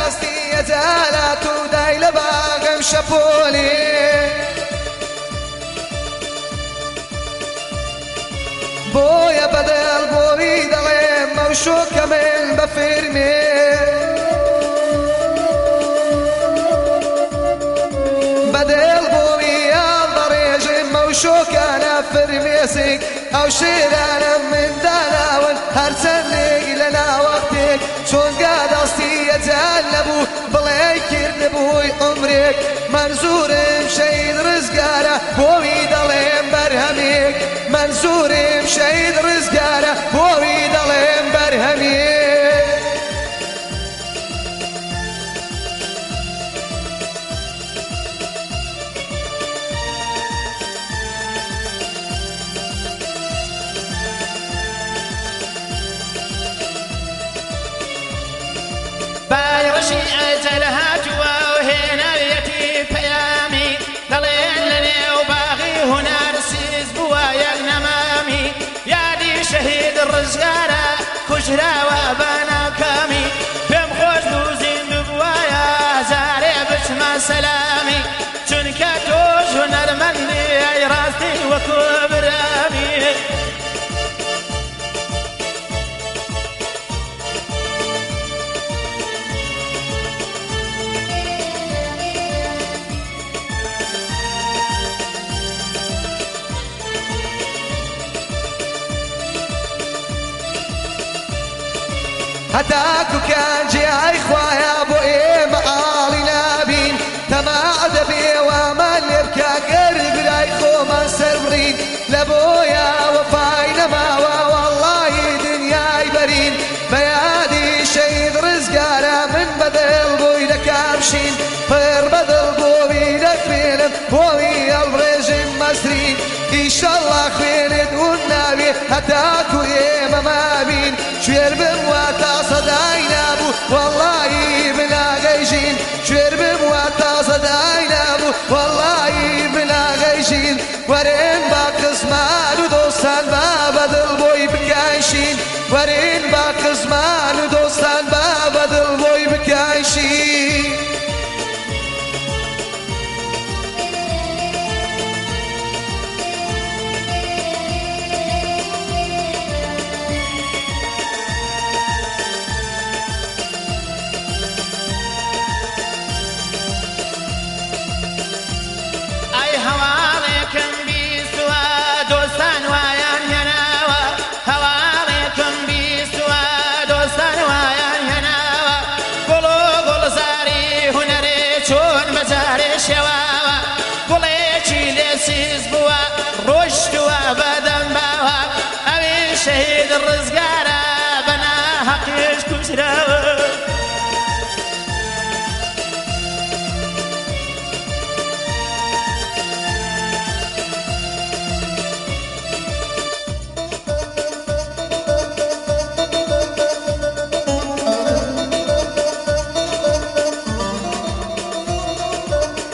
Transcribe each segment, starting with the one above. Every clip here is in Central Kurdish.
دستی ازالات و دای لباغم شپولی بویا بدل بوی دلم موشو کمل بفرمی بدل بوی الضريج موشو كان فرميسك او شيرانا من داناون هر سنك لنا وقتك شون قاد اصتي يتهلبو بلاي كرد بوي عمرك منزورم شهيد رزقانا بوي دلم برهمك منزورم شهيد رزقانا بوي دلم برهمك بايرشي أجلها جوا وهنا بيتي بيامي دلين لني وباغي هنا نسيز بوايا النمامي يادي شهيد الرزقارة كشرا وابانا كامي بهم خوش دوزين بوايا زاري بسما سلامي چونك توش هنرمندي اي راستي وكبرامي هداكو كان جاي خوايا ابو ايه معالي نابين تما عدبي وما نركا قرب راي خوما سرورين لبويا وفاينا ماوا والله دنياي برين بيادي شهيد رزقانا من بدل بوي لكامشين فير بدل بوي لكفيلم بوي الرجم مسرين ان شاء الله خيرد والنبي هداكو ايه ما بين شوير بمواتا صداينا بو والله بلا غيشين شوير بمواتا صداينا بو والله بلا غيشين ورين باقص مالو دوستان ما بدل بوي بكايشين ورين باقص مالو دوستان ما بدل بوي بكايشين شهيد الرزقارة بنا حقيش كشراوة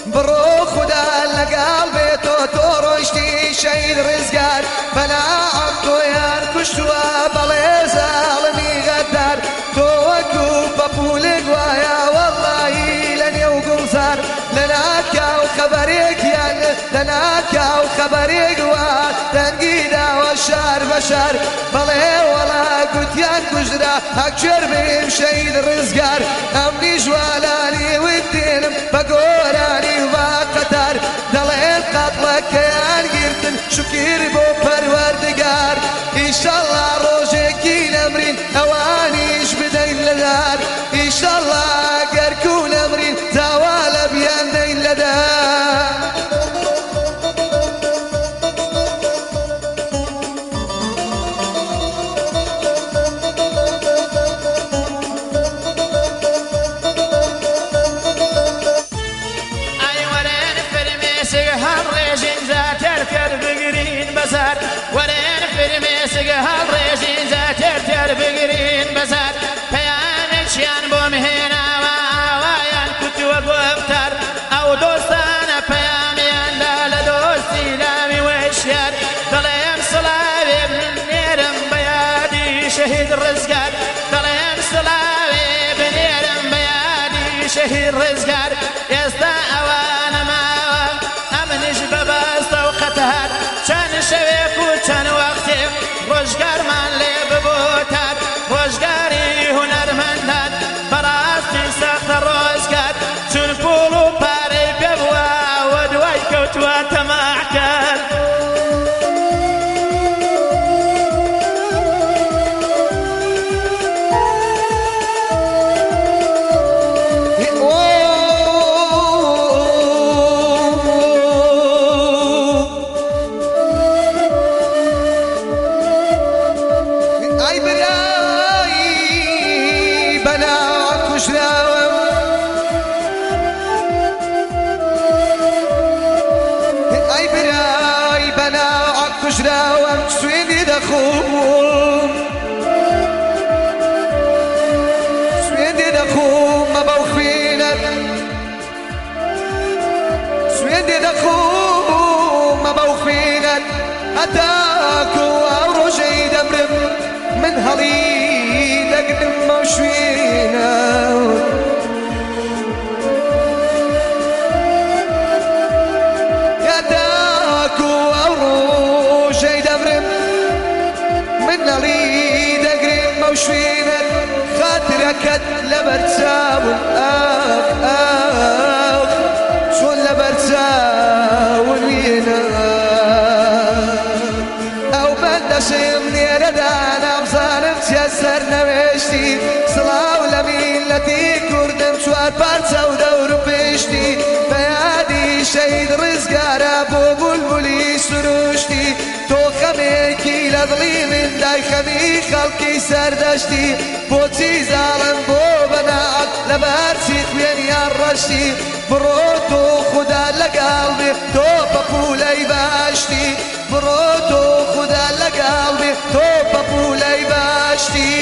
برو خدا لقلبي تورشتي شهيد رزقار بنا عبدو يان كشتوا بلي ظالمي غدار توقف بابولك ويا والله لن يوقف صار لناك وخبرك يا لناك وخبرك وتنقيدا والشار بشار بلي ولا قلت يا كجرا اكشر بهم شهيد رزقار امني جوالاني والدين بقولاني وقتار دلين قتلك يا قرتن شكير بو پروردگار ان شاء الله روجك نمرين اوانيش بدين لدار ان شاء الله قركو نمرين زوال بيان دين لدار ورين فرميسك هالريشين زاتر بقرين بزار بيان شيان بومهنا وعوايان كنت وقفتر او دوستانا بيان يان لا دوستي لامي وشيار ضليم صلابي ابن النيرم بيادي شهيد الرزقار ضليم صلابي ابن النيرم بيادي کوژراوەم سوێندی دەخۆم سوێندی دەخۆم مەبە و خوێنت سوێندی دەخۆم مەبە و خوێنت هەتاکو ئەو ڕۆژەی دەمرم من هەڵی دەگرم ئەو شوێنەوە هەتاکو ئەو ڕۆژەی دەمرم من هەڵی دەگرم ئەو شوێنەت خاترەکەت لەبەر چاون ئاخ ئاخ چۆن لەبەر چاون وێنە ئەو بەندەشم نێرەدا نامزانم چیە سەرنەوێشتی سڵاو لە میلەتی کوردم چوار پارچە و دەور و پشتی بەیادی شەید ڕزگارە بۆ بولبولی سروشتی تۆ خەمێکی لە دڵی من دای خەمی خەڵکی سەردەشتی بۆچی زاڵم بۆ بەناعەت لەبەر چی خوێنیان ڕەشتی بڕۆ تۆ خودا لەگەڵ بێ تۆ بە پوولەی باشتی بڕۆ تۆ خودا لەگەڵ بێ تۆ بە پوولەی باشتی